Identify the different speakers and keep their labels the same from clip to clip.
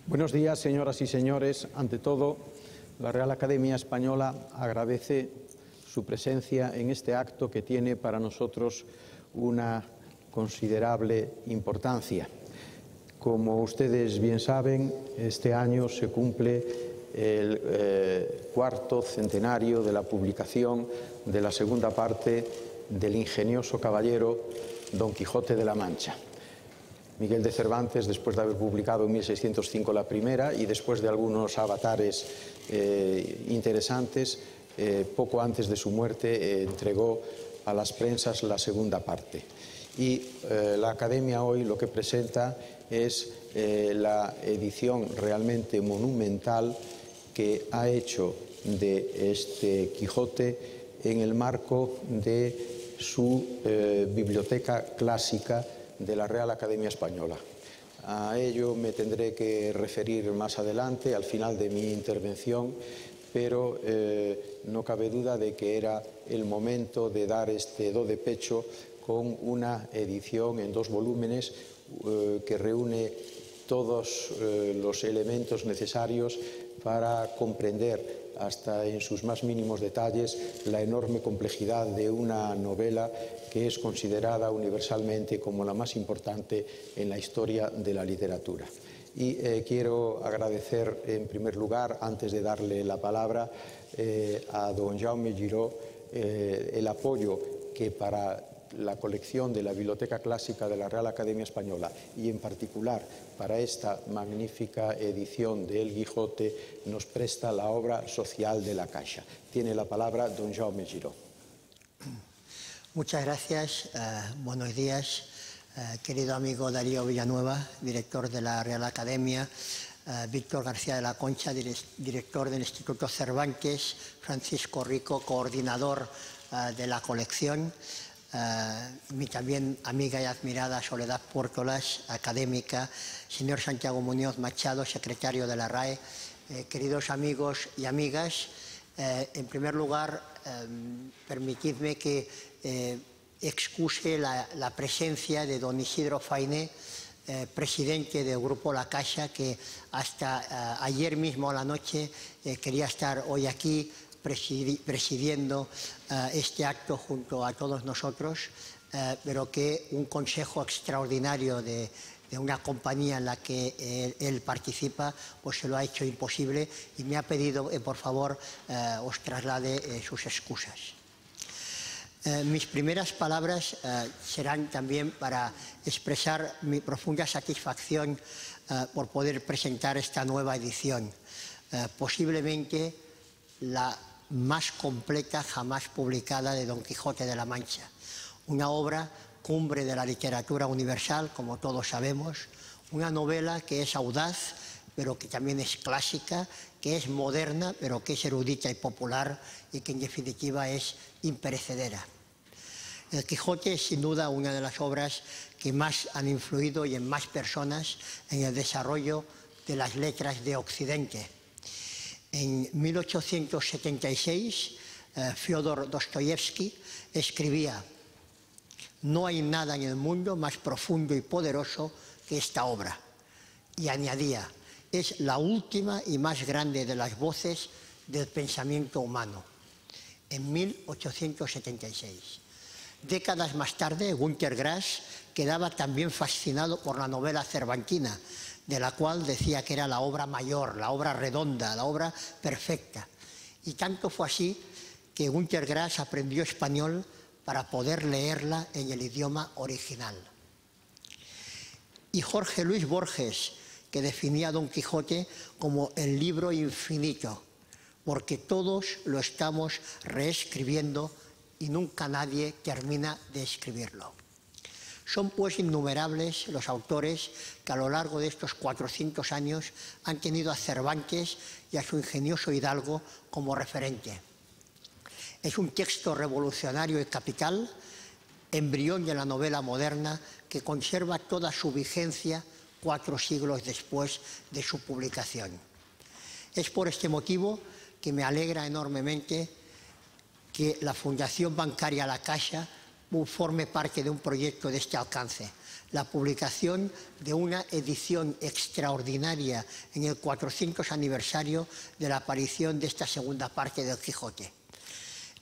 Speaker 1: Buenos días, señoras y señores. Ante todo, la Real Academia Española agradece su presencia en este acto que tiene para nosotros una considerable importancia. Como ustedes bien saben, este año se cumple el cuarto centenario de la publicación de la segunda parte del ingenioso caballero Don Quijote de la Mancha. Miguel de Cervantes, después de haber publicado en 1605 la primera y después de algunos avatares interesantes, poco antes de su muerte entregó a las prensas la segunda parte. Y la Academia hoy lo que presenta es la edición realmente monumental que ha hecho de este Quijote en el marco de su biblioteca clásica de la Real Academia Española. A ello me tendré que referir más adelante, al final de mi intervención, pero no cabe duda de que era el momento de dar este do de pecho con una edición en 2 volúmenes que reúne todos los elementos necesarios para comprender hasta en sus más mínimos detalles la enorme complejidad de una novela que es considerada universalmente como la más importante en la historia de la literatura. Y quiero agradecer en primer lugar, antes de darle la palabra, a don Jaume Giró el apoyo que para la colección de la Biblioteca Clásica de la Real Academia Española y en particular para esta magnífica edición de El Quijote nos presta la obra social de la Caixa. Tiene la palabra don Jaume Giró.
Speaker 2: Muchas gracias, buenos días, querido amigo Darío Villanueva, director de la Real Academia, Víctor García de la Concha, director del Instituto Cervantes, Francisco Rico, coordinador de la colección, mi también amiga y admirada Soledad Puertolas, académica, señor Santiago Muñoz Machado, secretario de la RAE, queridos amigos y amigas, en primer lugar, permitidme que excuse la presencia de don Isidro Fainé, presidente del Grupo La Caixa, que hasta ayer mismo a la noche quería estar hoy aquí presidiendo este acto junto a todos nosotros, pero que un consejo extraordinario de una compañía en la que él participa, pues se lo ha hecho imposible y me ha pedido que por favor os traslade sus excusas. Mis primeras palabras serán también para expresar mi profunda satisfacción por poder presentar esta nueva edición, posiblemente la más completa jamás publicada de Don Quijote de la Mancha, una obra cumbre de la literatura universal, como todos sabemos, una novela que es audaz, pero que también es clásica, que es moderna, pero que es erudita y popular y que en definitiva es imperecedera. El Quijote es sin duda una de las obras que más han influido y en más personas en el desarrollo de las letras de Occidente. En 1876, Fyodor Dostoyevsky escribía: «No hay nada en el mundo más profundo y poderoso que esta obra». Y añadía: «Es la última y más grande de las voces del pensamiento humano». En 1876. Décadas más tarde, Günter Grass quedaba también fascinado por la novela cervantina, de la cual decía que era la obra mayor, la obra redonda, la obra perfecta. Y tanto fue así que Günter Grass aprendió español para poder leerla en el idioma original. Y Jorge Luis Borges, que definía a Don Quijote como el libro infinito, porque todos lo estamos reescribiendo y nunca nadie termina de escribirlo. Son pues innumerables los autores que a lo largo de estos 400 años han tenido a Cervantes y a su ingenioso hidalgo como referente. Es un texto revolucionario y capital, embrión de la novela moderna, que conserva toda su vigencia 4 siglos después de su publicación. Es por este motivo que me alegra enormemente que la Fundación Bancaria La Caixa forme parte de un proyecto de este alcance. la publicación de una edición extraordinaria en el 400 aniversario de la aparición de esta segunda parte del Quijote.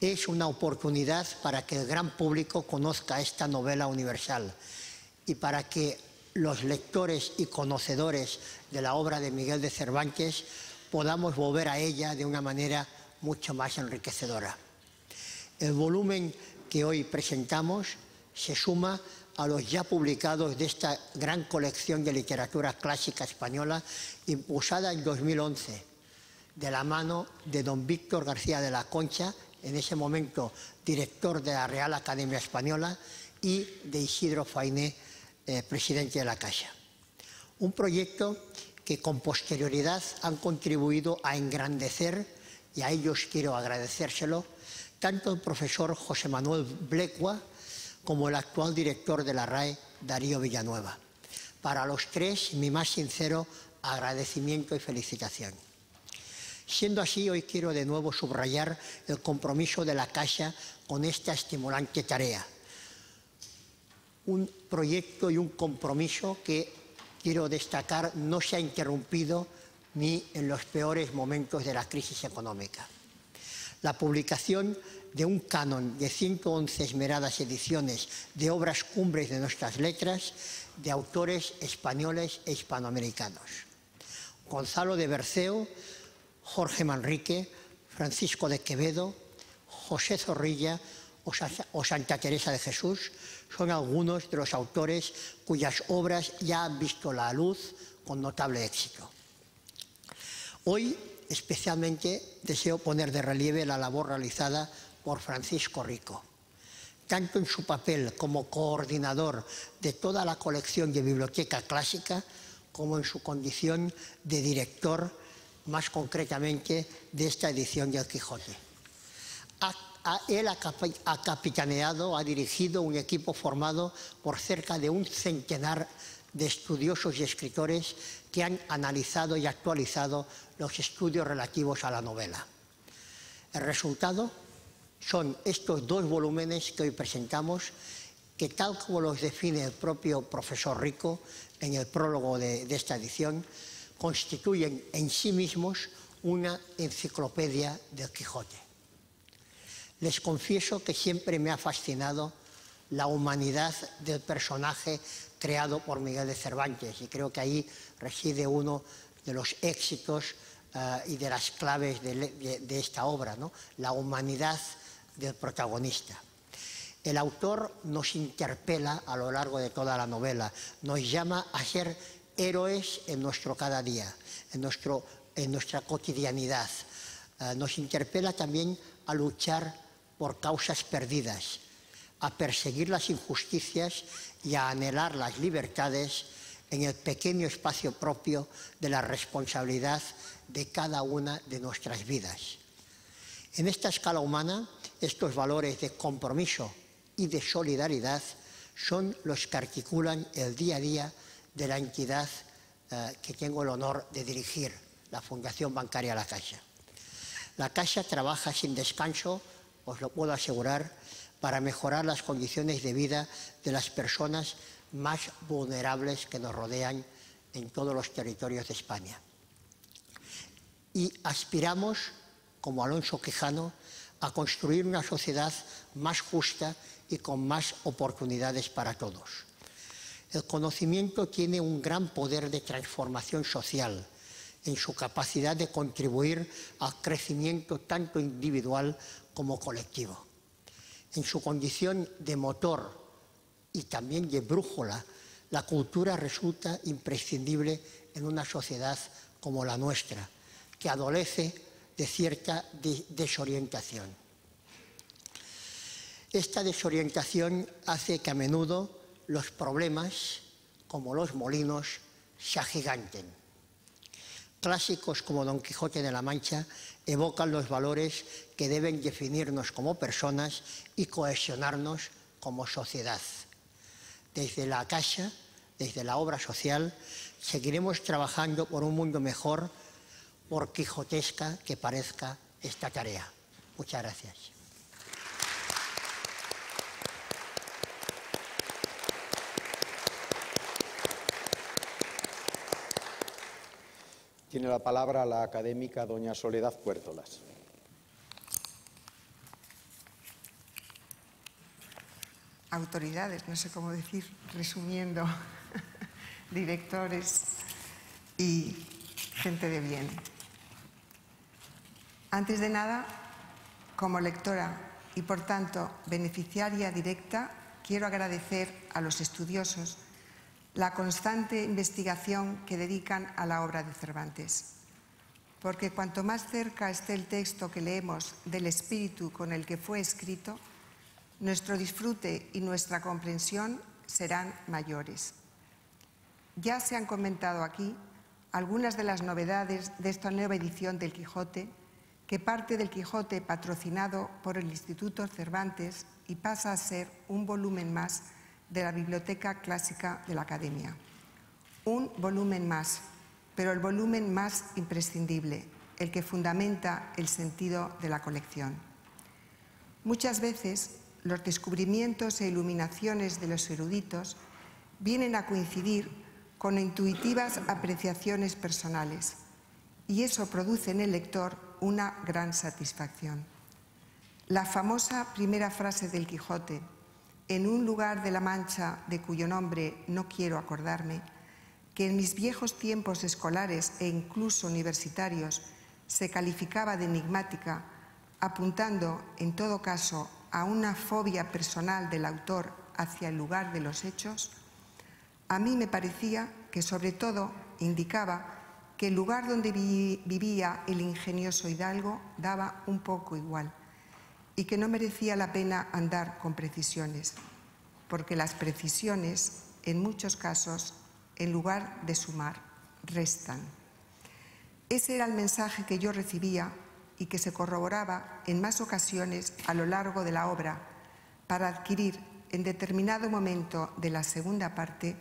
Speaker 2: Es una oportunidad para que el gran público conozca esta novela universal y para que los lectores y conocedores de la obra de Miguel de Cervantes podamos volver a ella de una manera mucho más enriquecedora. El volumen que hoy presentamos se suma a los ya publicados de esta gran colección de literatura clásica española, impulsada en 2011, de la mano de don Víctor García de la Concha, en ese momento director de la Real Academia Española, y de Isidro Fainé, presidente de la Caixa. Un proyecto que con posterioridad han contribuido a engrandecer, y a ellos quiero agradecérselo, tanto el profesor José Manuel Blecua como el actual director de la RAE, Darío Villanueva. Para los tres, mi más sincero agradecimiento y felicitación. Siendo así, hoy quiero de nuevo subrayar el compromiso de la Caixa con esta estimulante tarea. Un proyecto y un compromiso que, quiero destacar, no se ha interrumpido ni en los peores momentos de la crisis económica. La publicación de un canon de 111 esmeradas ediciones de obras cumbres de nuestras letras de autores españoles e hispanoamericanos. Gonzalo de Berceo, Jorge Manrique, Francisco de Quevedo, José Zorrilla o Santa Teresa de Jesús son algunos de los autores cuyas obras ya han visto la luz con notable éxito. Hoy, especialmente, deseo poner de relieve la labor realizada por Francisco Rico, tanto en su papel como coordinador de toda la colección de biblioteca clásica, como en su condición de director, más concretamente, de esta edición del Quijote. Él ha capitaneado, ha dirigido un equipo formado por cerca de un centenar de estudiosos y escritores que han analizado y actualizado los estudios relativos a la novela. El resultado son estos dos volúmenes que hoy presentamos, que tal como los define el propio profesor Rico en el prólogo de esta edición, constituyen en sí mismos una enciclopedia del Quijote. Les confieso que siempre me ha fascinado la humanidad del personaje creado por Miguel de Cervantes, y creo que ahí reside uno de los éxitos y de las claves de esta obra, ¿no? La humanidad del protagonista. El autor nos interpela a lo largo de toda la novela, nos llama a ser héroes en nuestro cada día, en nuestra cotidianidad. Nos interpela también a luchar por causas perdidas, a perseguir las injusticias y a anhelar las libertades en el pequeño espacio propio de la responsabilidad de cada una de nuestras vidas. En esta escala humana, estos valores de compromiso y de solidaridad son los que articulan el día a día de la entidad que tengo el honor de dirigir, la Fundación Bancaria La Caixa. La Caixa trabaja sin descanso, os lo puedo asegurar, para mejorar las condiciones de vida de las personas más vulnerables que nos rodean en todos los territorios de España. Y aspiramos, como Alonso Quijano, a construir una sociedad más justa y con más oportunidades para todos. El conocimiento tiene un gran poder de transformación social en su capacidad de contribuir al crecimiento tanto individual como colectivo. En su condición de motor y también de brújula, la cultura resulta imprescindible en una sociedad como la nuestra, que adolece de cierta desorientación. Esta desorientación hace que a menudo los problemas, como los molinos, se agiganten. Clásicos como Don Quijote de la Mancha evocan los valores que deben definirnos como personas y cohesionarnos como sociedad. Desde la Caixa, desde la obra social, seguiremos trabajando por un mundo mejor, por quijotesca que parezca esta tarea. Muchas gracias.
Speaker 1: Tiene la palabra la académica doña Soledad Puertolas.
Speaker 3: Autoridades, no sé cómo decir, resumiendo, directores y gente de bien. Antes de nada, como lectora y por tanto beneficiaria directa, quiero agradecer a los estudiosos la constante investigación que dedican a la obra de Cervantes, porque cuanto más cerca esté el texto que leemos del espíritu con el que fue escrito, nuestro disfrute y nuestra comprensión serán mayores. Ya se han comentado aquí algunas de las novedades de esta nueva edición del Quijote, que parte del Quijote patrocinado por el Instituto Cervantes y pasa a ser un volumen más de la Biblioteca Clásica de la Academia. Un volumen más, pero el volumen más imprescindible, el que fundamenta el sentido de la colección. Muchas veces los descubrimientos e iluminaciones de los eruditos vienen a coincidir con intuitivas apreciaciones personales, y eso produce en el lector una gran satisfacción. La famosa primera frase del Quijote, en un lugar de la Mancha de cuyo nombre no quiero acordarme, que en mis viejos tiempos escolares e incluso universitarios se calificaba de enigmática, apuntando en todo caso a una fobia personal del autor hacia el lugar de los hechos, a mí me parecía que sobre todo indicaba que el lugar donde vivía el ingenioso hidalgo daba un poco igual y que no merecía la pena andar con precisiones, porque las precisiones, en muchos casos, en lugar de sumar, restan. Ese era el mensaje que yo recibía y que se corroboraba en más ocasiones a lo largo de la obra para adquirir en determinado momento de la segunda parte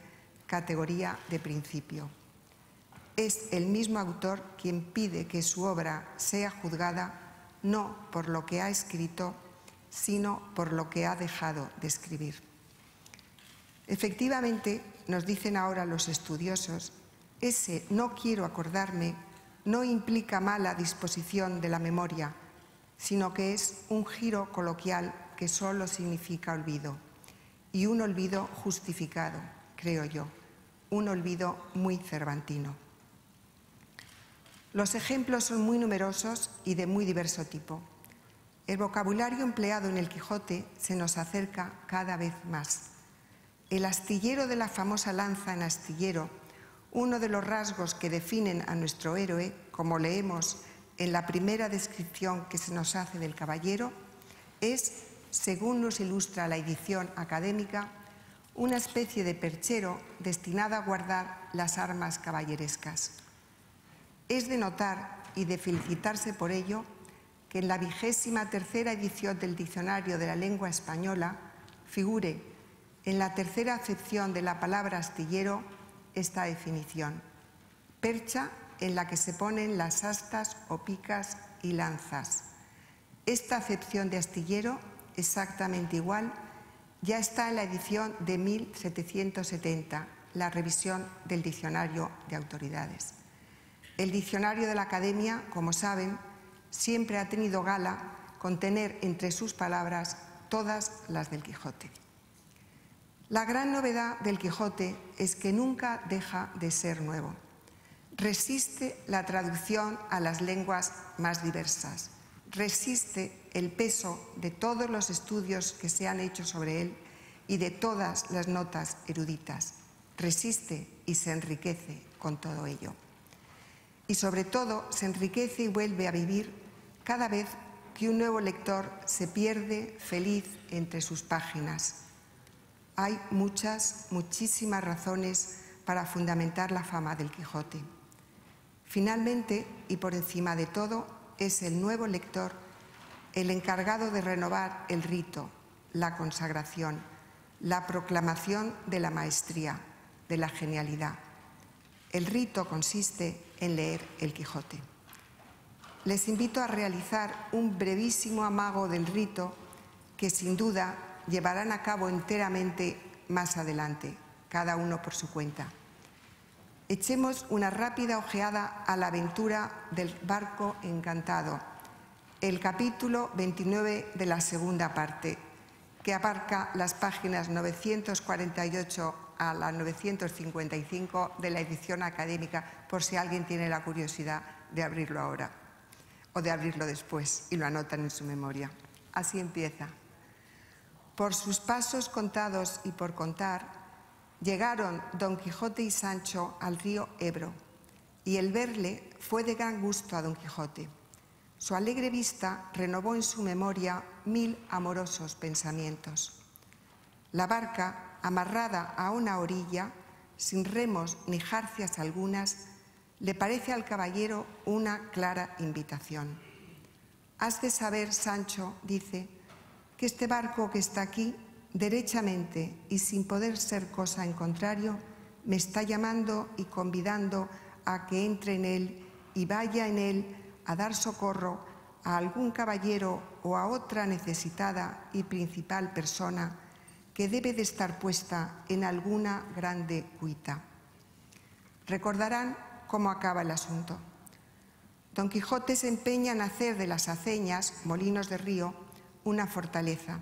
Speaker 3: categoría de principio. Es el mismo autor quien pide que su obra sea juzgada no por lo que ha escrito, sino por lo que ha dejado de escribir. Efectivamente, nos dicen ahora los estudiosos, ese no quiero acordarme no implica mala disposición de la memoria, sino que es un giro coloquial que solo significa olvido, y un olvido justificado, creo yo, un olvido muy cervantino. Los ejemplos son muy numerosos y de muy diverso tipo. El vocabulario empleado en el Quijote se nos acerca cada vez más. El astillero de la famosa lanza en astillero, uno de los rasgos que definen a nuestro héroe, como leemos en la primera descripción que se nos hace del caballero, es, según nos ilustra la edición académica, una especie de perchero destinado a guardar las armas caballerescas. Es de notar y de felicitarse por ello que en la 23ª edición del Diccionario de la Lengua Española figure en la tercera acepción de la palabra astillero esta definición: percha en la que se ponen las astas o picas y lanzas. Esta acepción de astillero, exactamente igual, ya está en la edición de 1770, la revisión del Diccionario de Autoridades. El Diccionario de la Academia, como saben, siempre ha tenido gala con tener entre sus palabras todas las del Quijote. La gran novedad del Quijote es que nunca deja de ser nuevo. Resiste la traducción a las lenguas más diversas. Resiste el peso de todos los estudios que se han hecho sobre él y de todas las notas eruditas. Resiste y se enriquece con todo ello. Y sobre todo se enriquece y vuelve a vivir cada vez que un nuevo lector se pierde feliz entre sus páginas. Hay muchísimas razones para fundamentar la fama del Quijote. Finalmente, y por encima de todo, es el nuevo lector el encargado de renovar el rito, la consagración, la proclamación de la maestría, de la genialidad. El rito consiste en leer el Quijote. Les invito a realizar un brevísimo amago del rito que sin duda llevarán a cabo enteramente más adelante, cada uno por su cuenta. Echemos una rápida ojeada a la aventura del barco encantado, el capítulo 29 de la segunda parte, que abarca las páginas 948 a la 955 de la edición académica, por si alguien tiene la curiosidad de abrirlo ahora o de abrirlo después y lo anotan en su memoria. Así empieza. Por sus pasos contados y por contar, llegaron Don Quijote y Sancho al río Ebro, y el verle fue de gran gusto a Don Quijote. Su alegre vista renovó en su memoria 1000 amorosos pensamientos. La barca, amarrada a una orilla, sin remos ni jarcias algunas, le parece al caballero una clara invitación. Has de saber, Sancho, dice, que este barco que está aquí, derechamente y sin poder ser cosa en contrario, me está llamando y convidando a que entre en él y vaya en él a dar socorro a algún caballero o a otra necesitada y principal persona que debe de estar puesta en alguna grande cuita. Recordarán cómo acaba el asunto. Don Quijote se empeña en hacer de las aceñas, molinos de río, una fortaleza,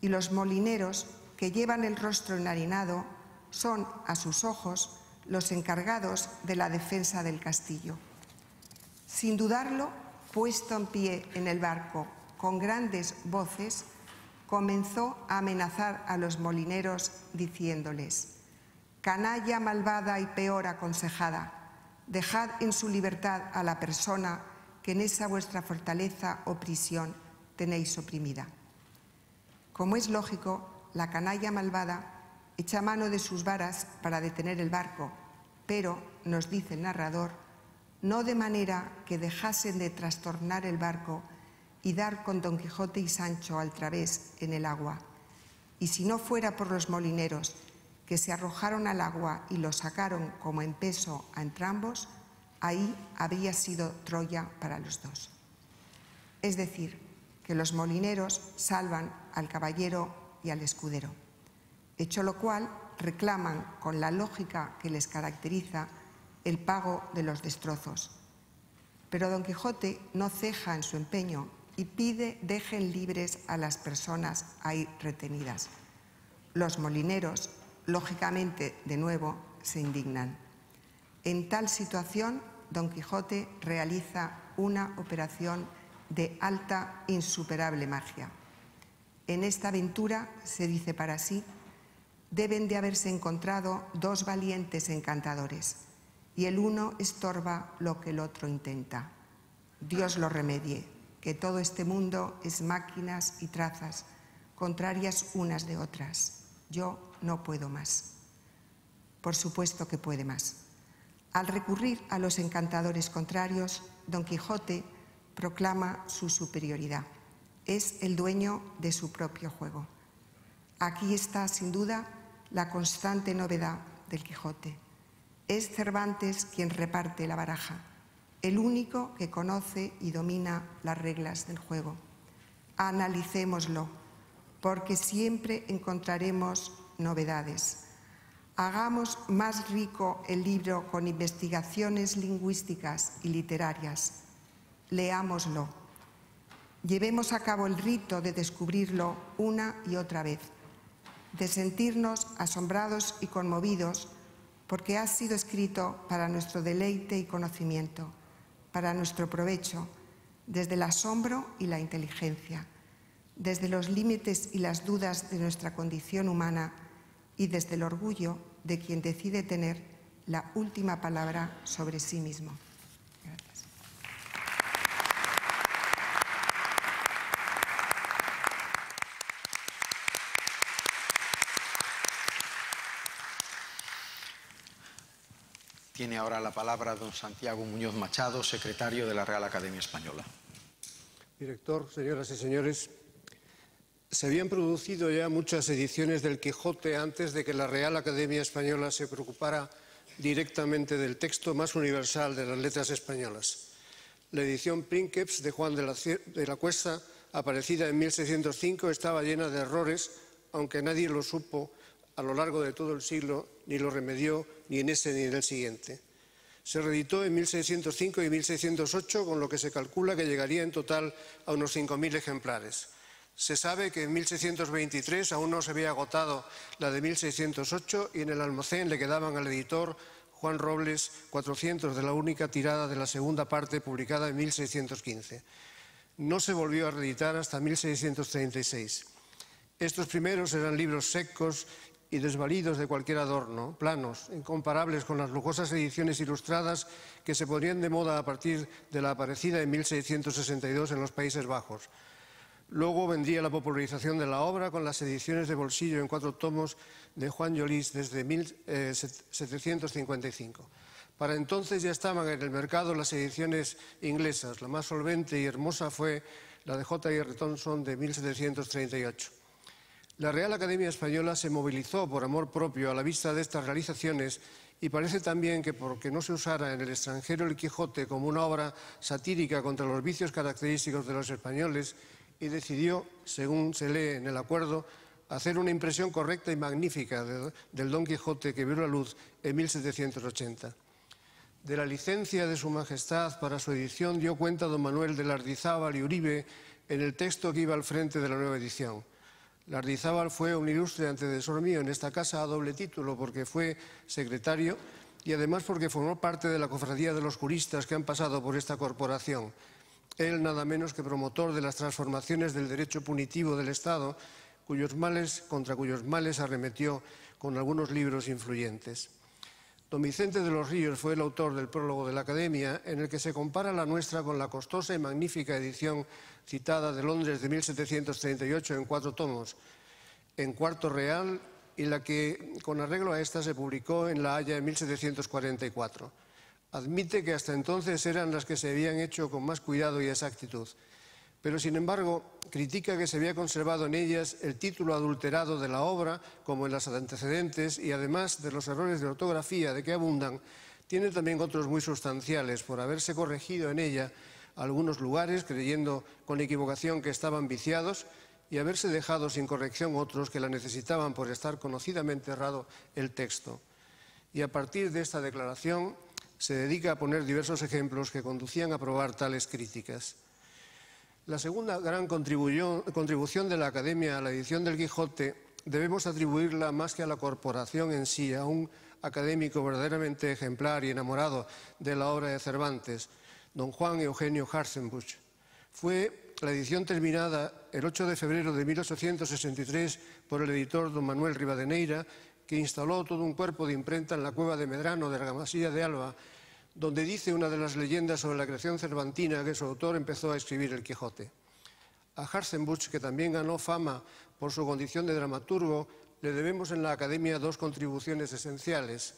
Speaker 3: y los molineros que llevan el rostro enharinado son, a sus ojos, los encargados de la defensa del castillo. Sin dudarlo, puesto en pie en el barco con grandes voces, comenzó a amenazar a los molineros diciéndoles: «Canalla malvada y peor aconsejada, dejad en su libertad a la persona que en esa vuestra fortaleza o prisión tenéis oprimida». Como es lógico, la canalla malvada echa mano de sus varas para detener el barco, pero, nos dice el narrador, no de manera que dejasen de trastornar el barco y dar con Don Quijote y Sancho al través en el agua. Y si no fuera por los molineros, que se arrojaron al agua y los sacaron como en peso a entrambos, ahí habría sido Troya para los dos. Es decir, que los molineros salvan al caballero y al escudero, hecho lo cual reclaman con la lógica que les caracteriza el pago de los destrozos. Pero Don Quijote no ceja en su empeño y pide dejen libres a las personas ahí retenidas. Los molineros, lógicamente, de nuevo, se indignan. En tal situación, Don Quijote realiza una operación de alta, insuperable magia. En esta aventura, se dice para sí, deben de haberse encontrado dos valientes encantadores, y el uno estorba lo que el otro intenta. Dios lo remedie, que todo este mundo es máquinas y trazas, contrarias unas de otras. Yo no puedo más. Por supuesto que puede más. Al recurrir a los encantadores contrarios, Don Quijote proclama su superioridad. Es el dueño de su propio juego. Aquí está, sin duda, la constante novedad del Quijote. Es Cervantes quien reparte la baraja, el único que conoce y domina las reglas del juego. Analicémoslo, porque siempre encontraremos novedades. Hagamos más rico el libro con investigaciones lingüísticas y literarias. Leámoslo. Llevemos a cabo el rito de descubrirlo una y otra vez, de sentirnos asombrados y conmovidos porque ha sido escrito para nuestro deleite y conocimiento, para nuestro provecho, desde el asombro y la inteligencia, desde los límites y las dudas de nuestra condición humana y desde el orgullo de quien decide tener la última palabra sobre sí mismo. Gracias.
Speaker 1: Tiene ahora la palabra don Santiago Muñoz Machado, secretario de la Real Academia Española.
Speaker 4: Director, señoras y señores, se habían producido ya muchas ediciones del Quijote antes de que la Real Academia Española se preocupara directamente del texto más universal de las letras españolas. La edición Princeps de Juan de la Cuesta, aparecida en 1605, estaba llena de errores, aunque nadie lo supo a lo largo de todo el siglo, ni lo remedió ni en ese ni en el siguiente. Se reeditó en 1605 y 1608, con lo que se calcula que llegaría en total a unos 5.000 ejemplares. Se sabe que en 1623 aún no se había agotado la de 1608 y en el almacén le quedaban al editor Juan Robles 400 de la única tirada de la segunda parte publicada en 1615. No se volvió a reeditar hasta 1636. Estos primeros eran libros secos y desvalidos de cualquier adorno, planos, incomparables con las lujosas ediciones ilustradas que se ponían de moda a partir de la aparecida en 1662 en los Países Bajos. Luego vendría la popularización de la obra con las ediciones de bolsillo en 4 tomos de Juan Llolís desde 1755. Para entonces ya estaban en el mercado las ediciones inglesas. La más solvente y hermosa fue la de J.R. Thompson de 1738. La Real Academia Española se movilizó por amor propio a la vista de estas realizaciones y parece también que porque no se usara en el extranjero el Quijote como una obra satírica contra los vicios característicos de los españoles, y decidió, según se lee en el acuerdo, hacer una impresión correcta y magnífica del Don Quijote que vio la luz en 1780. De la licencia de Su Majestad para su edición dio cuenta don Manuel de Lardizábal y Uribe en el texto que iba al frente de la nueva edición. Lardizábal fue un ilustre antecesor mío en esta casa a doble título, porque fue secretario y además porque formó parte de la cofradía de los juristas que han pasado por esta corporación. Él nada menos que promotor de las transformaciones del derecho punitivo del Estado, contra cuyos males arremetió con algunos libros influyentes. Don Vicente de los Ríos fue el autor del prólogo de la Academia, en el que se compara la nuestra con la costosa y magnífica edición citada de Londres de 1738 en 4 tomos, en cuarto real, y la que, con arreglo a esta, se publicó en La Haya en 1744. Admite que hasta entonces eran las que se habían hecho con más cuidado y exactitud, pero sin embargo critica que se había conservado en ellas el título adulterado de la obra, como en las antecedentes, y además de los errores de ortografía de que abundan, tiene también otros muy sustanciales por haberse corregido en ella algunos lugares, creyendo con equivocación que estaban viciados, y haberse dejado sin corrección otros que la necesitaban por estar conocidamente errado el texto. Y a partir de esta declaración se dedica a poner diversos ejemplos que conducían a probar tales críticas. La segunda gran contribución de la Academia a la edición del Quijote debemos atribuirla más que a la corporación en sí, a un académico verdaderamente ejemplar y enamorado de la obra de Cervantes, don Juan Eugenio Hartzenbusch. Fue la edición terminada el 8 de febrero de 1863 por el editor don Manuel Rivadeneira, que instaló todo un cuerpo de imprenta en la cueva de Medrano de Argamasilla de Alba, donde dice una de las leyendas sobre la creación cervantina que su autor empezó a escribir el Quijote. A Hartzenbusch, que también ganó fama por su condición de dramaturgo, le debemos en la Academia 2 contribuciones esenciales.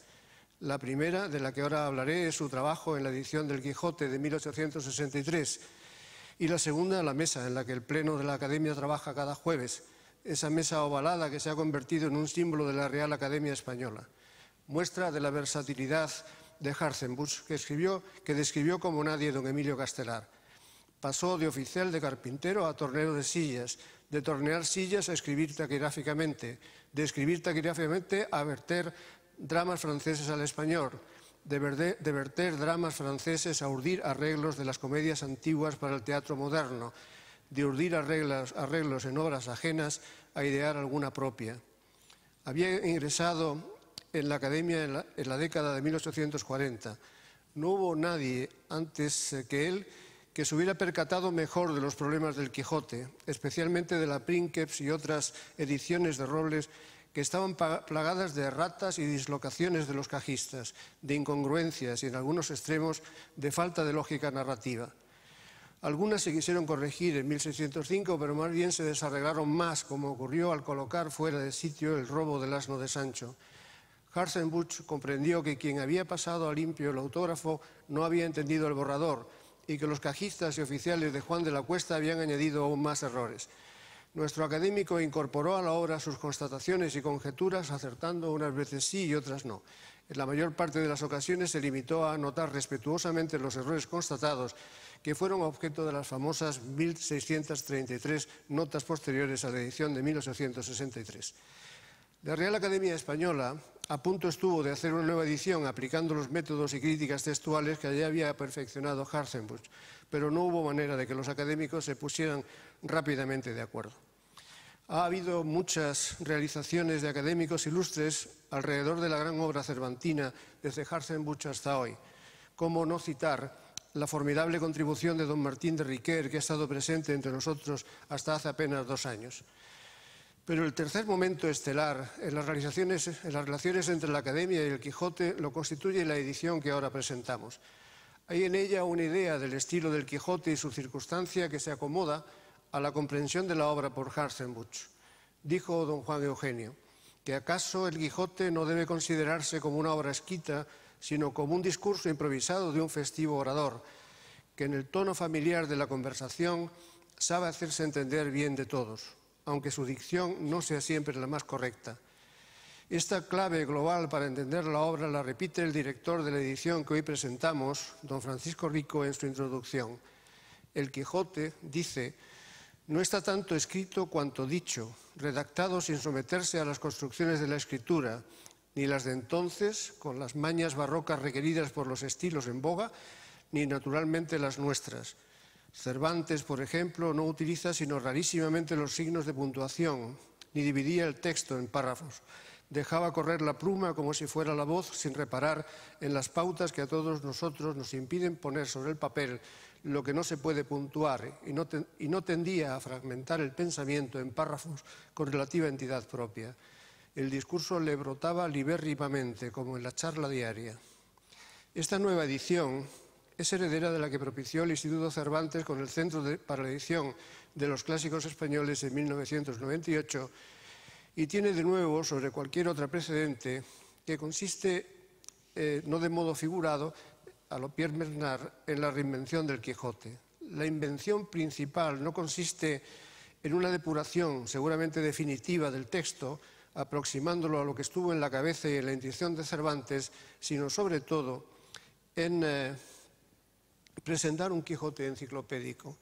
Speaker 4: La primera, de la que ahora hablaré, es su trabajo en la edición del Quijote de 1863, y la segunda, la mesa en la que el Pleno de la Academia trabaja cada jueves, esa mesa ovalada que se ha convertido en un símbolo de la Real Academia Española. Muestra de la versatilidad de Hartzenbusch, que describió como nadie don Emilio Castelar. Pasó de oficial de carpintero a tornero de sillas, de tornear sillas a escribir taquigráficamente, de escribir taquigráficamente a verter dramas franceses al español, de verter dramas franceses a urdir arreglos de las comedias antiguas para el teatro moderno, de urdir arreglos en obras ajenas a idear alguna propia. Había ingresado en la Academia en la década de 1840. No hubo nadie antes que él que se hubiera percatado mejor de los problemas del Quijote, especialmente de la Princeps y otras ediciones de Robles que estaban plagadas de erratas y dislocaciones de los cajistas, de incongruencias y en algunos extremos de falta de lógica narrativa. Algunas se quisieron corregir en 1605, pero más bien se desarreglaron más, como ocurrió al colocar fuera de sitio el robo del asno de Sancho. Hartzenbusch comprendió que quien había pasado a limpio el autógrafo no había entendido el borrador y que los cajistas y oficiales de Juan de la Cuesta habían añadido aún más errores. Nuestro académico incorporó a la obra sus constataciones y conjeturas, acertando unas veces sí y otras no. En la mayor parte de las ocasiones se limitó a anotar respetuosamente los errores constatados, que fueron objeto de las famosas 1633 notas posteriores a la edición de 1863. La Real Academia Española a punto estuvo de hacer una nueva edición aplicando los métodos y críticas textuales que ya había perfeccionado Hartzenbusch, pero no hubo manera de que los académicos se pusieran rápidamente de acuerdo. Ha habido muchas realizaciones de académicos ilustres alrededor de la gran obra cervantina desde Hartzenbusch hasta hoy. ¿Cómo no citar la formidable contribución de don Martín de Riquer, que ha estado presente entre nosotros hasta hace apenas 2 años? Pero el tercer momento estelar en las relaciones entre la Academia y el Quijote lo constituye la edición que ahora presentamos. Hay en ella una idea del estilo del Quijote y su circunstancia que se acomoda a la comprensión de la obra por Hartzenbusch. Dijo don Juan Eugenio que acaso el Quijote no debe considerarse como una obra escrita, sino como un discurso improvisado de un festivo orador, que en el tono familiar de la conversación sabe hacerse entender bien de todos, aunque su dicción no sea siempre la más correcta. Esta clave global para entender la obra la repite el director de la edición que hoy presentamos, don Francisco Rico, en su introducción. El Quijote, dice, no está tanto escrito cuanto dicho, redactado sin someterse a las construcciones de la escritura, ni las de entonces, con las mañas barrocas requeridas por los estilos en boga, ni naturalmente las nuestras. Cervantes, por ejemplo, no utiliza sino rarísimamente los signos de puntuación, ni dividía el texto en párrafos. Dejaba correr la pluma como si fuera la voz, sin reparar en las pautas que a todos nosotros nos impiden poner sobre el papel lo que no se puede puntuar, y no tendía a fragmentar el pensamiento en párrafos con relativa entidad propia. El discurso le brotaba libérrimamente, como en la charla diaria. Esta nueva edición es heredera de la que propició el Instituto Cervantes con el Centro para la Edición de los Clásicos Españoles en 1998 y tiene de nuevo sobre cualquier otra precedente que consiste, no de modo figurado, a lo Pierre Bernard, en la reinvención del Quijote. La invención principal no consiste en una depuración seguramente definitiva del texto, aproximándolo a lo que estuvo en la cabeza y en la intención de Cervantes, sino sobre todo en presentar un Quijote enciclopédico.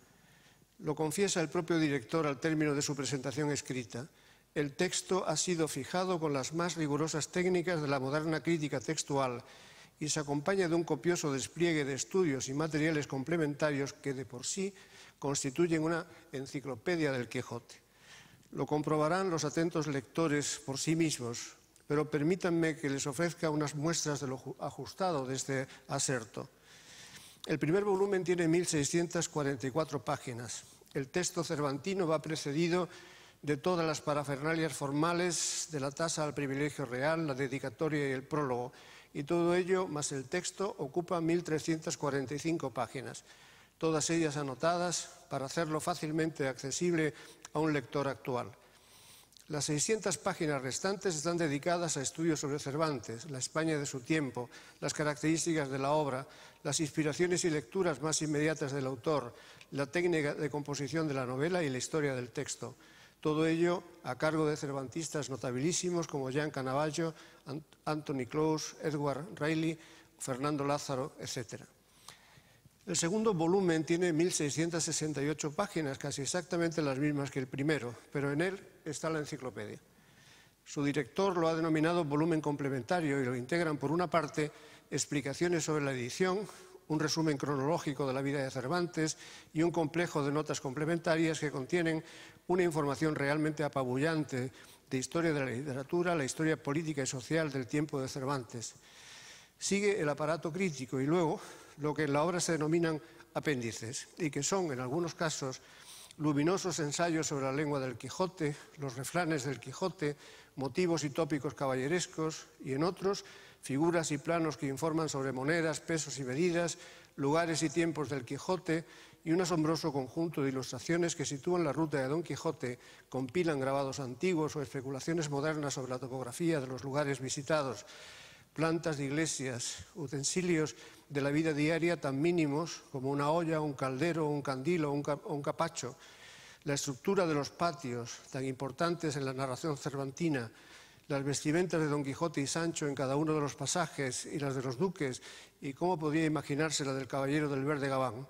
Speaker 4: Lo confiesa el propio director al término de su presentación escrita. El texto ha sido fijado con las más rigurosas técnicas de la moderna crítica textual y se acompaña de un copioso despliegue de estudios y materiales complementarios que de por sí constituyen una enciclopedia del Quijote. Lo comprobarán los atentos lectores por sí mismos, pero permítanme que les ofrezca unas muestras de lo ajustado de este aserto. El primer volumen tiene 1.644 páginas. El texto cervantino va precedido de todas las parafernalias formales, de la tasa al privilegio real, la dedicatoria y el prólogo, y todo ello, más el texto, ocupa 1.345 páginas, todas ellas anotadas para hacerlo fácilmente accesible a un lector actual. Las 600 páginas restantes están dedicadas a estudios sobre Cervantes, la España de su tiempo, las características de la obra, las inspiraciones y lecturas más inmediatas del autor, la técnica de composición de la novela y la historia del texto. Todo ello a cargo de cervantistas notabilísimos como Jean Canavaggio, Anthony Close, Edward Reilly, Fernando Lázaro, etc. El segundo volumen tiene 1.668 páginas, casi exactamente las mismas que el primero, pero en él está la enciclopedia. Su director lo ha denominado volumen complementario y lo integran, por una parte, explicaciones sobre la edición, un resumen cronológico de la vida de Cervantes y un complejo de notas complementarias que contienen una información realmente apabullante de historia de la literatura, la historia política y social del tiempo de Cervantes. Sigue el aparato crítico y luego lo que en la obra se denominan apéndices y que son, en algunos casos, luminosos ensayos sobre la lengua del Quijote, los refranes del Quijote, motivos y tópicos caballerescos y, en otros, figuras y planos que informan sobre monedas, pesos y medidas, lugares y tiempos del Quijote y un asombroso conjunto de ilustraciones que sitúan la ruta de Don Quijote, compilan grabados antiguos o especulaciones modernas sobre la topografía de los lugares visitados, plantas de iglesias, utensilios de la vida diaria tan mínimos como una olla, un caldero, un candil o un capacho, la estructura de los patios tan importantes en la narración cervantina, las vestimentas de Don Quijote y Sancho en cada uno de los pasajes y las de los duques, y cómo podía imaginarse la del caballero del verde gabán,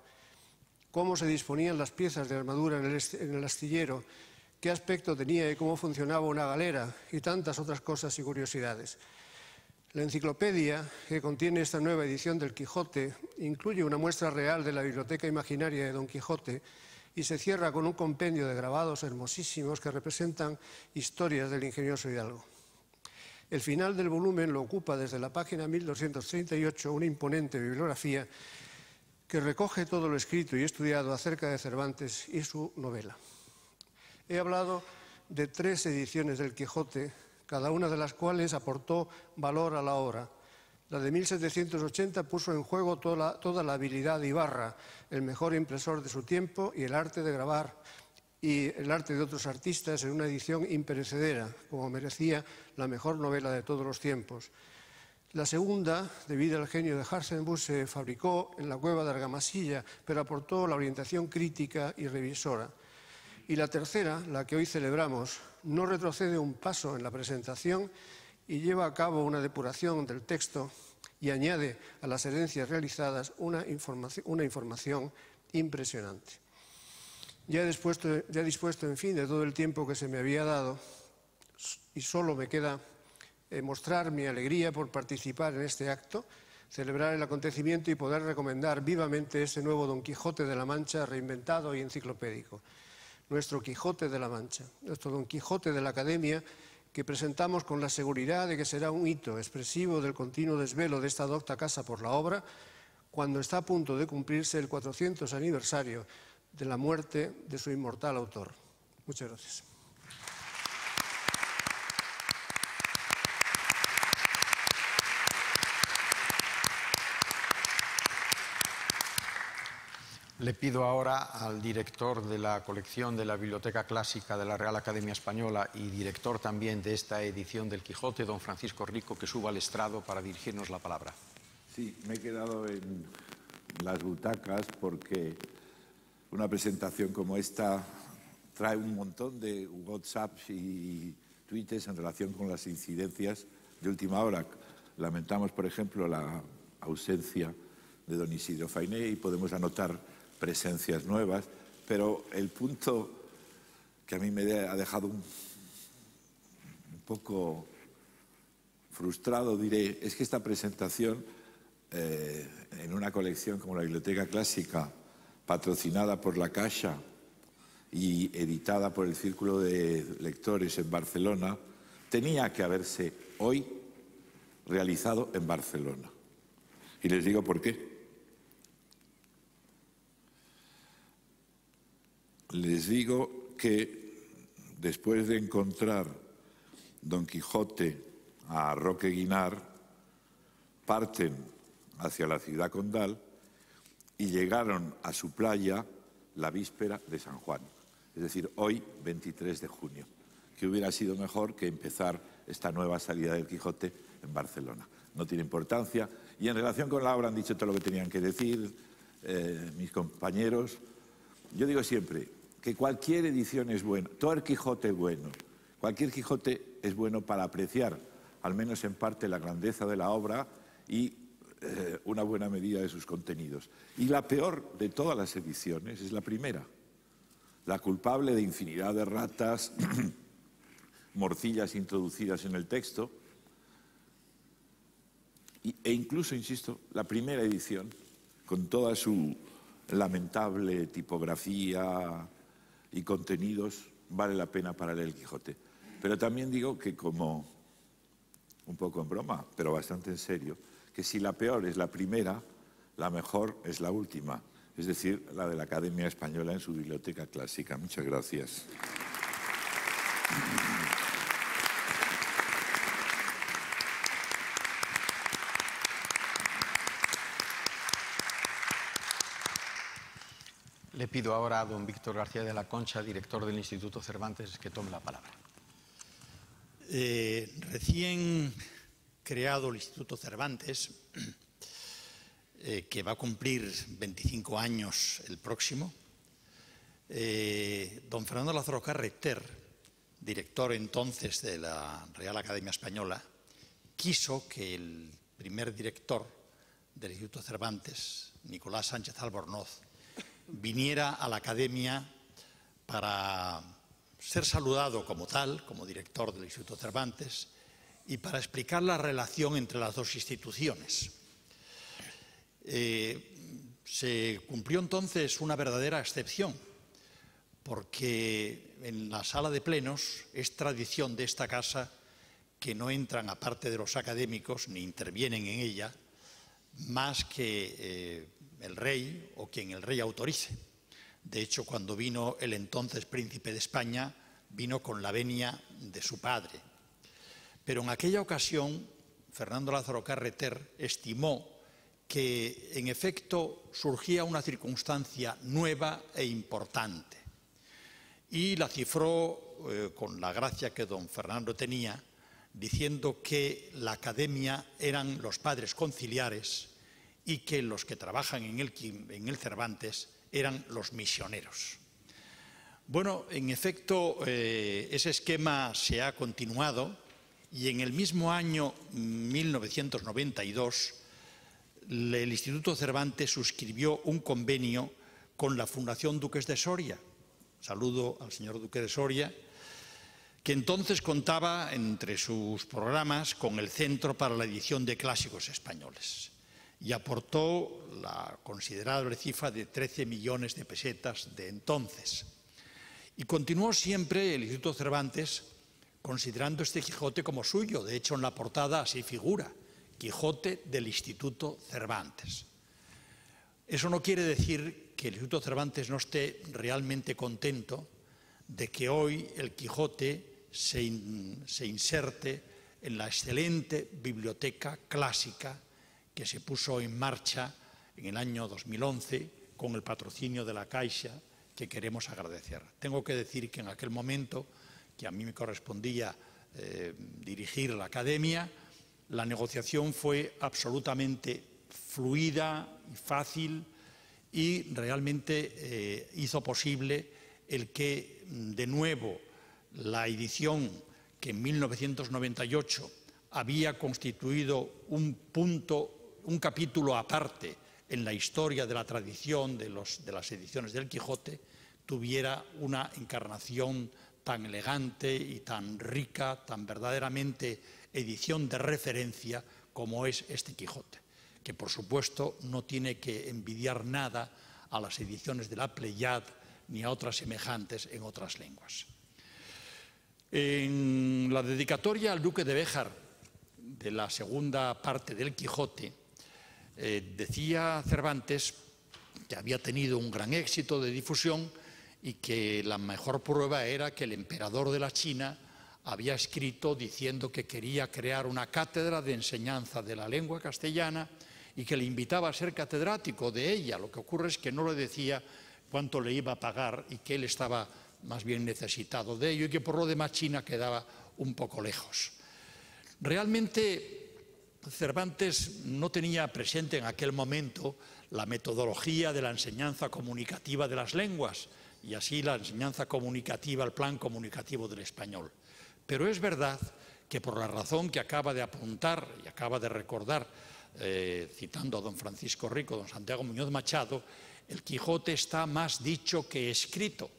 Speaker 4: cómo se disponían las piezas de armadura en el astillero, qué aspecto tenía y cómo funcionaba una galera y tantas otras cosas y curiosidades. La enciclopedia que contiene esta nueva edición del Quijote incluye una muestra real de la biblioteca imaginaria de Don Quijote y se cierra con un compendio de grabados hermosísimos que representan historias del ingenioso hidalgo. El final del volumen lo ocupa desde la página 1238 una imponente bibliografía que recoge todo lo escrito y estudiado acerca de Cervantes y su novela. He hablado de 3 ediciones del Quijote, cada una de las cuales aportó valor a la obra. La de 1780 puso en juego toda la habilidad de Ibarra, el mejor impresor de su tiempo, y el arte de grabar y el arte de otros artistas en una edición imperecedera, como merecía la mejor novela de todos los tiempos. La segunda, debido al genio de Harsenbus, se fabricó en la cueva de Argamasilla, pero aportó la orientación crítica y revisora. Y la tercera, la que hoy celebramos, no retrocede un paso en la presentación y lleva a cabo una depuración del texto y añade a las herencias realizadas una información impresionante. Ya dispuesto, en fin, de todo el tiempo que se me había dado, y solo me queda mostrar mi alegría por participar en este acto, celebrar el acontecimiento y poder recomendar vivamente este nuevo Don Quijote de la Mancha reinventado y enciclopédico. Nuestro Quijote de la Mancha, nuestro Don Quijote de la Academia, que presentamos con la seguridad de que será un hito expresivo del continuo desvelo de esta docta casa por la obra, cuando está a punto de cumplirse el 400 aniversario de la muerte de su inmortal autor. Muchas gracias.
Speaker 1: Le pido ahora al director de la colección de la Biblioteca Clásica de la Real Academia Española y director también de esta edición del Quijote, don Francisco Rico, que suba al estrado para dirigirnos la palabra.
Speaker 5: Sí, me he quedado en las butacas porque una presentación como esta trae un montón de WhatsApps y tweets en relación con las incidencias de última hora. Lamentamos, por ejemplo, la ausencia de don Isidro Fainé y podemos anotar presencias nuevas, pero el punto que a mí me ha dejado un poco frustrado, diré, es que esta presentación en una colección como la Biblioteca Clásica, patrocinada por la Caixa y editada por el Círculo de Lectores en Barcelona, tenía que haberse hoy realizado en Barcelona. Y les digo por qué. Les digo que después de encontrar Don Quijote a Roque Guinart, parten hacia la ciudad condal y llegaron a su playa la víspera de San Juan, es decir, hoy 23 de junio, que hubiera sido mejor que empezar esta nueva salida del Quijote en Barcelona. No tiene importancia, y en relación con la obra han dicho todo lo que tenían que decir mis compañeros. Yo digo siempre que cualquier edición es buena, todo el Quijote es bueno, cualquier Quijote es bueno para apreciar, al menos en parte, la grandeza de la obra y una buena medida de sus contenidos. Y la peor de todas las ediciones es la primera, la culpable de infinidad de ratas, morcillas introducidas en el texto, e incluso, insisto, la primera edición, con toda su lamentable tipografía y contenidos, vale la pena para leer el Quijote. Pero también digo que, como un poco en broma, pero bastante en serio, que si la peor es la primera, la mejor es la última, es decir, la de la Academia Española en su Biblioteca Clásica. Muchas gracias.
Speaker 1: Le pido ahora a don Víctor García de la Concha, director del Instituto Cervantes, que tome la palabra.
Speaker 6: Recién creado el Instituto Cervantes, que va a cumplir 25 años el próximo, don Fernando Lázaro Carreter, director entonces de la Real Academia Española, quiso que el primer director del Instituto Cervantes, Nicolás Sánchez Albornoz, viniera a la Academia para ser saludado como tal, como director del Instituto Cervantes, y para explicar la relación entre las dos instituciones. Se cumplió entonces una verdadera excepción, porque en la sala de plenos es tradición de esta casa que no entran, aparte de los académicos, ni intervienen en ella, más que el rey o quien el rey autorice. De hecho, cuando vino el entonces príncipe de España, vino con la venia de su padre. Pero en aquella ocasión, Fernando Lázaro Carreter estimó que, en efecto, surgía una circunstancia nueva e importante. Y la cifró con la gracia que don Fernando tenía, diciendo que la academia eran los padres conciliares y que los que trabajan en el Cervantes eran los misioneros. Bueno, en efecto, ese esquema se ha continuado y en el mismo año 1992 el Instituto Cervantes suscribió un convenio con la Fundación Duques de Soria. Saludo al señor Duque de Soria, que entonces contaba entre sus programas con el Centro para la Edición de Clásicos Españoles y aportó la considerable cifra de 13 millones de pesetas de entonces. Y continuó siempre el Instituto Cervantes considerando este Quijote como suyo. De hecho, en la portada así figura: Quijote del Instituto Cervantes. Eso no quiere decir que el Instituto Cervantes no esté realmente contento de que hoy el Quijote se inserte en la excelente biblioteca clásica que se puso en marcha en el año 2011 con el patrocinio de la Caixa, que queremos agradecer. Tengo que decir que en aquel momento, que a mí me correspondía dirigir la academia, la negociación fue absolutamente fluida y fácil y realmente hizo posible el que, de nuevo, la edición que en 1998 había constituido un capítulo aparte en la historia de la tradición de las ediciones del Quijote, tuviera una encarnación tan elegante y tan rica, tan verdaderamente edición de referencia como es este Quijote, que por supuesto no tiene que envidiar nada a las ediciones de la Pléiade ni a otras semejantes en otras lenguas. En la dedicatoria al duque de Béjar de la segunda parte del Quijote, decía Cervantes que había tenido un gran éxito de difusión y que la mejor prueba era que el emperador de la China había escrito diciendo que quería crear una cátedra de enseñanza de la lengua castellana y que le invitaba a ser catedrático de ella. Lo que ocurre es que no le decía cuánto le iba a pagar y que él estaba más bien necesitado de ello y que por lo demás China quedaba un poco lejos. Realmente Cervantes no tenía presente en aquel momento la metodología de la enseñanza comunicativa de las lenguas y así la enseñanza comunicativa, el plan comunicativo del español. Pero es verdad que por la razón que acaba de apuntar y acaba de recordar, citando a don Francisco Rico, don Santiago Muñoz Machado, el Quijote está más dicho que escrito.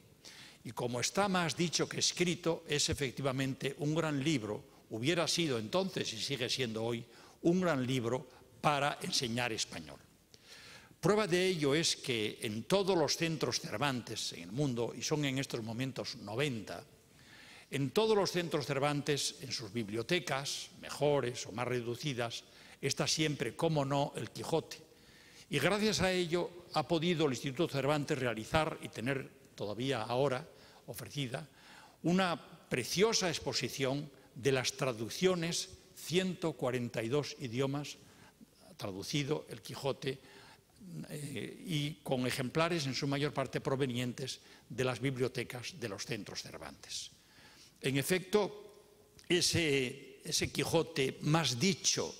Speaker 6: Y como está más dicho que escrito, es efectivamente un gran libro, hubiera sido entonces y sigue siendo hoy, un gran libro para enseñar español. Prueba de ello es que en todos los centros Cervantes en el mundo, y son en estos momentos 90, en todos los centros Cervantes, en sus bibliotecas, mejores o más reducidas, está siempre, como no, el Quijote. Y gracias a ello ha podido el Instituto Cervantes realizar y tener todavía ahora ofrecida una preciosa exposición de las traducciones, 142 idiomas, traducido el Quijote, y con ejemplares en su mayor parte provenientes de las bibliotecas de los centros Cervantes. En efecto, ese Quijote más dicho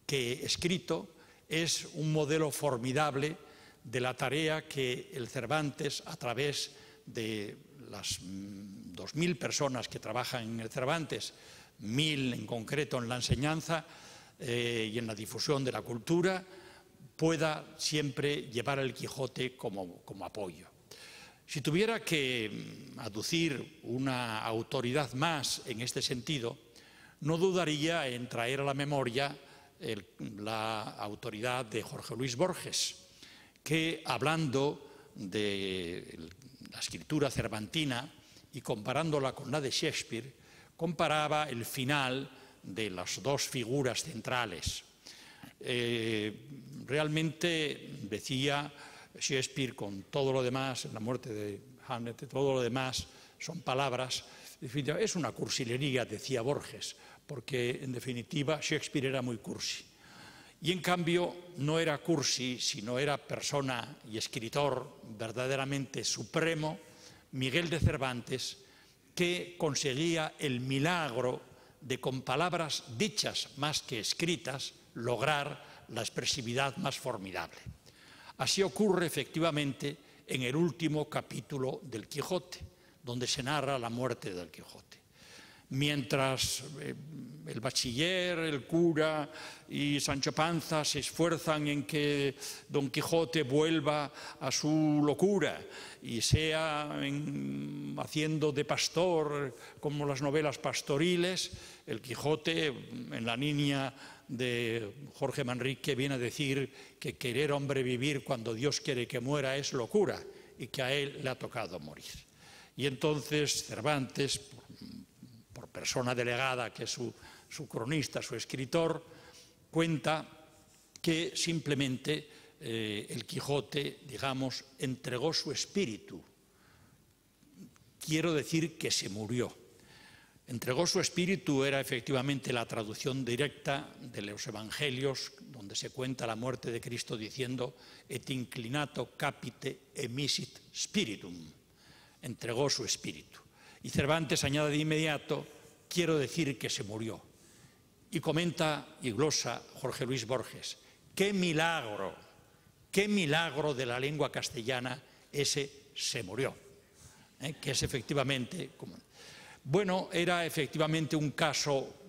Speaker 6: que escrito es un modelo formidable de la tarea que el Cervantes, a través de las 2.000 personas que trabajan en el Cervantes, 1.000 en concreto en la enseñanza y en la difusión de la cultura, pueda siempre llevar el Quijote como apoyo. Si tuviera que aducir una autoridad más en este sentido, no dudaría en traer a la memoria la autoridad de Jorge Luis Borges, que hablando de la escritura cervantina y comparándola con la de Shakespeare, comparaba el final de las dos figuras centrales. Realmente decía Shakespeare, con todo lo demás, en la muerte de Hamlet, todo lo demás son palabras, es una cursilería, decía Borges, porque en definitiva Shakespeare era muy cursi. Y en cambio no era cursi, sino era persona y escritor verdaderamente supremo, Miguel de Cervantes, que conseguía el milagro de, con palabras dichas más que escritas, lograr la expresividad más formidable. Así ocurre efectivamente en el último capítulo del Quijote, donde se narra la muerte del Quijote. Mientras el bachiller, el cura y Sancho Panza se esfuerzan en que Don Quijote vuelva a su locura y sea haciendo de pastor como las novelas pastoriles, el Quijote, en La niña de Jorge Manrique, viene a decir que querer hombre vivir cuando Dios quiere que muera es locura y que a él le ha tocado morir. Y entonces Cervantes, por persona delegada, que es su cronista, su escritor, cuenta que simplemente el Quijote, digamos, entregó su espíritu. Quiero decir que se murió. Entregó su espíritu era efectivamente la traducción directa de los Evangelios, donde se cuenta la muerte de Cristo diciendo et inclinato capite emisit spiritum. Entregó su espíritu. Y Cervantes añade de inmediato, quiero decir que se murió. Y comenta y glosa Jorge Luis Borges, qué milagro de la lengua castellana ese se murió, que es efectivamente... Bueno, era efectivamente un caso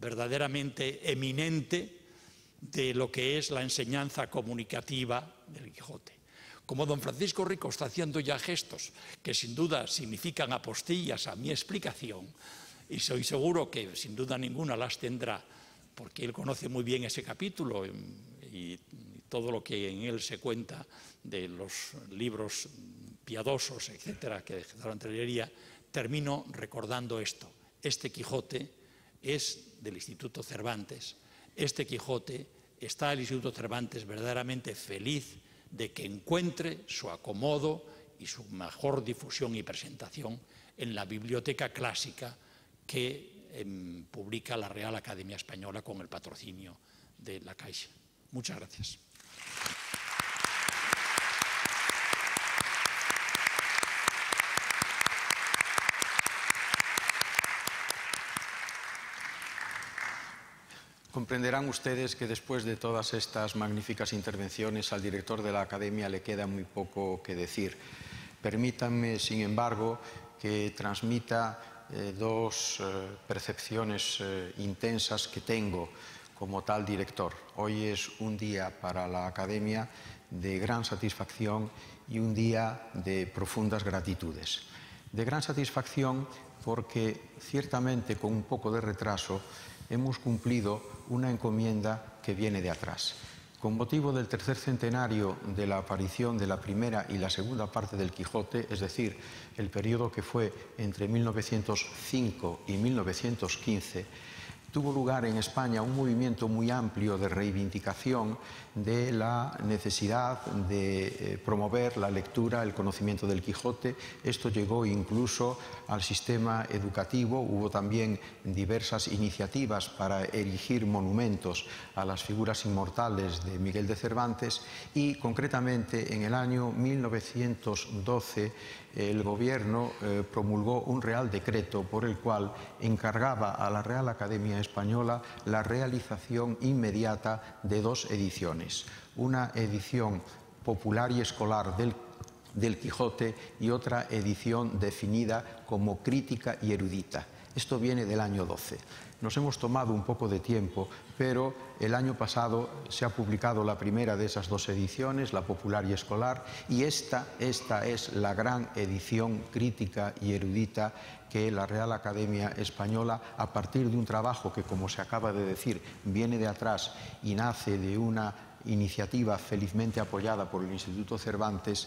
Speaker 6: verdaderamente eminente de lo que es la enseñanza comunicativa del Quijote. Como don Francisco Rico está haciendo ya gestos que sin duda significan apostillas a mi explicación, y soy seguro que sin duda ninguna las tendrá, porque él conoce muy bien ese capítulo y todo lo que en él se cuenta de los libros piadosos, etcétera, que dejaron entre librería, termino recordando esto. Este Quijote es del Instituto Cervantes. Este Quijote está el Instituto Cervantes verdaderamente feliz de que encuentre su acomodo y su mejor difusión y presentación en la biblioteca clásica que publica la Real Academia Española con el patrocinio de la Caixa. Muchas gracias.
Speaker 1: Comprenderán ustedes que después de todas estas magníficas intervenciones al director de la Academia le queda muy poco que decir. Permítanme, sin embargo, que transmita dos percepciones intensas que tengo como tal director. Hoy es un día para la Academia de gran satisfacción y un día de profundas gratitudes. De gran satisfacción porque ciertamente con un poco de retraso hemos cumplido una encomienda que viene de atrás. Con motivo del tercer centenario de la aparición de la primera y la segunda parte del Quijote, es decir, el periodo que fue entre 1905 y 1915, tuvo lugar en España un movimiento muy amplio de reivindicación de la necesidad de promover la lectura, el conocimiento del Quijote. Esto llegó incluso al sistema educativo. Hubo también diversas iniciativas para erigir monumentos a las figuras inmortales de Miguel de Cervantes y, concretamente, en el año 1912 el Gobierno promulgó un Real Decreto por el cual encargaba a la Real Academia Española la realización inmediata de dos ediciones. Una edición popular y escolar del Quijote y otra edición definida como crítica y erudita. Esto viene del año 12. Nos hemos tomado un poco de tiempo, pero el año pasado se ha publicado la primera de esas dos ediciones, la popular y escolar, y esta es la gran edición crítica y erudita que la Real Academia Española, a partir de un trabajo que, como se acaba de decir, viene de atrás y nace de una iniciativa felizmente apoyada por el Instituto Cervantes,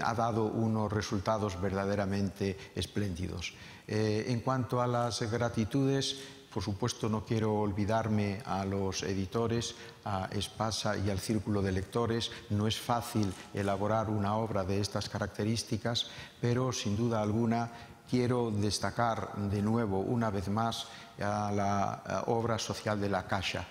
Speaker 1: ha dado unos resultados verdaderamente espléndidos. En cuanto a las gratitudes, por supuesto no quiero olvidarme a los editores, a Espasa y al Círculo de Lectores. No es fácil elaborar una obra de estas características, pero sin duda alguna quiero destacar de nuevo, una vez más, a la obra social de la Caixa,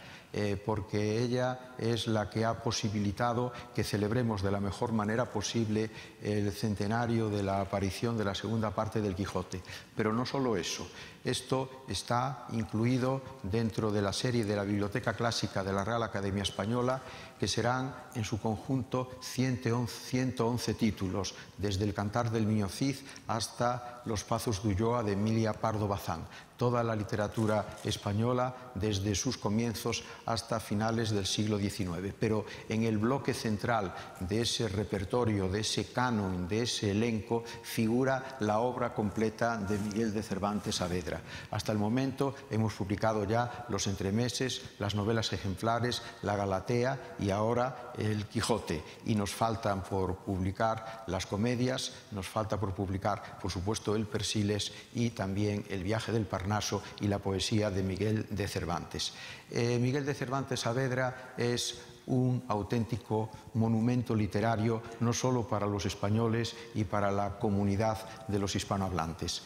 Speaker 1: porque ella es la que ha posibilitado que celebremos de la mejor manera posible el centenario de la aparición de la segunda parte del Quijote. Pero no solo eso, esto está incluido dentro de la serie de la Biblioteca Clásica de la Real Academia Española, que serán en su conjunto 111 títulos, desde el Cantar del Niño Cid hasta Los Pazos de Ulloa de Emilia Pardo Bazán. Toda la literatura española desde sus comienzos hasta finales del siglo XIX. Pero en el bloque central de ese repertorio, de ese canon, de ese elenco, figura la obra completa de Miguel de Cervantes Saavedra. Hasta el momento hemos publicado ya Los Entremeses, las novelas ejemplares, La Galatea y ahora El Quijote. Y nos faltan por publicar las comedias, nos falta por publicar, por supuesto, El Persiles y también El Viaje del Parnaso y la poesía de Miguel de Cervantes. Miguel de Cervantes Saavedra es un auténtico monumento literario, no solo para los españoles y para la comunidad de los hispanohablantes.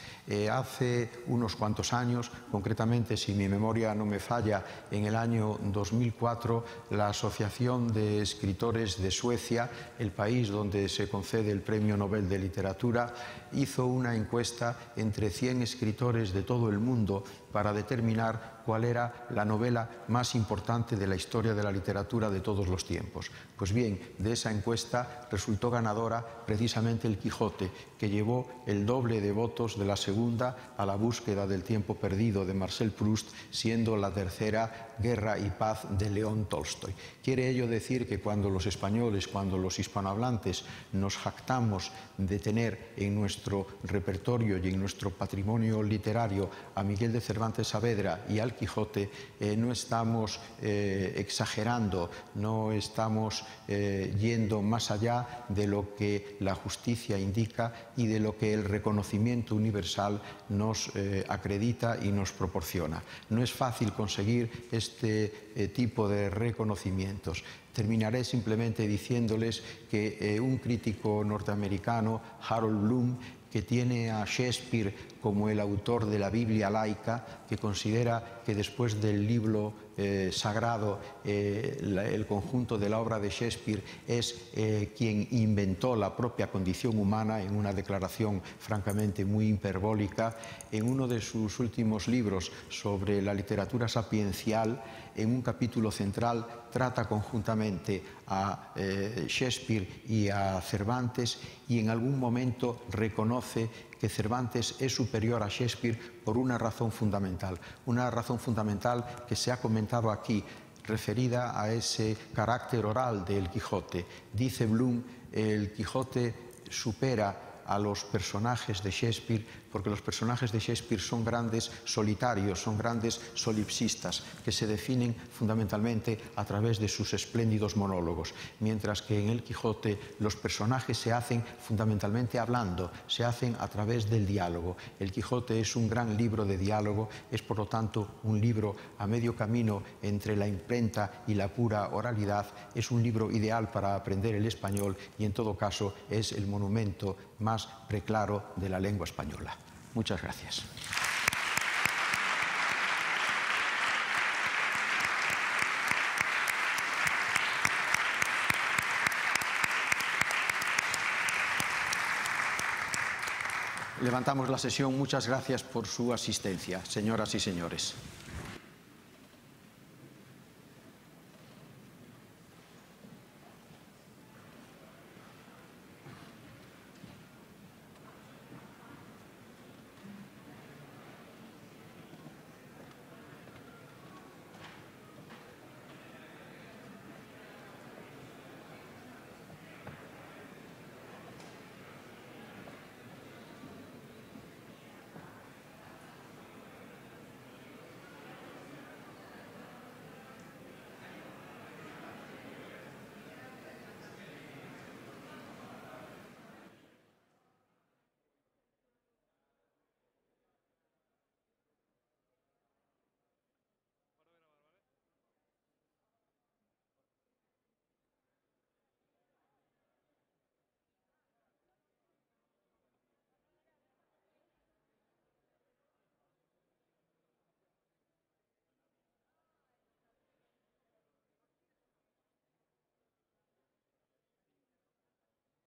Speaker 1: Hace unos cuantos años, concretamente, si mi memoria no me falla, en el año 2004, la Asociación de Escritores de Suecia, el país donde se concede el Premio Nobel de Literatura, hizo una encuesta entre 100 escritores de todo el mundo para determinar cuál era la novela más importante de la historia de la literatura de todos los tiempos. Pues bien, de esa encuesta resultó ganadora precisamente El Quijote, que llevó el doble de votos de la segunda, A la búsqueda del tiempo perdido, de Marcel Proust, siendo la tercera Guerra y paz, de León Tolstoy. Quiere ello decir que cuando los españoles, cuando los hispanohablantes nos jactamos de tener en nuestro repertorio y en nuestro patrimonio literario a Miguel de Cervantes Saavedra y al Quijote, no estamos exagerando, no estamos yendo más allá de lo que la justicia indica y de lo que el reconocimiento universal nos acredita y nos proporciona. No es fácil conseguir este tipo de reconocimientos. Terminaré simplemente diciéndoles que un crítico norteamericano, Harold Bloom, que tiene a Shakespeare como el autor de la Biblia laica, que considera que después del libro sagrado, el conjunto de la obra de Shakespeare es quien inventó la propia condición humana, en una declaración francamente muy hiperbólica. En uno de sus últimos libros sobre la literatura sapiencial, en un capítulo central, trata conjuntamente a Shakespeare y a Cervantes, y en algún momento reconoce que Cervantes es superior a Shakespeare por una razón fundamental que se ha comentado aquí, referida a ese carácter oral del Quijote. Dice Bloom, el Quijote supera a los personajes de Shakespeare, porque los personajes de Shakespeare son grandes solitarios, son grandes solipsistas, que se definen fundamentalmente a través de sus espléndidos monólogos, mientras que en el Quijote los personajes se hacen fundamentalmente hablando, se hacen a través del diálogo. El Quijote es un gran libro de diálogo, es por lo tanto un libro a medio camino entre la imprenta y la pura oralidad, es un libro ideal para aprender el español y en todo caso es el monumento más preclaro de la lengua española. Muchas gracias. Levantamos la sesión. Muchas gracias por su asistencia, señoras y señores.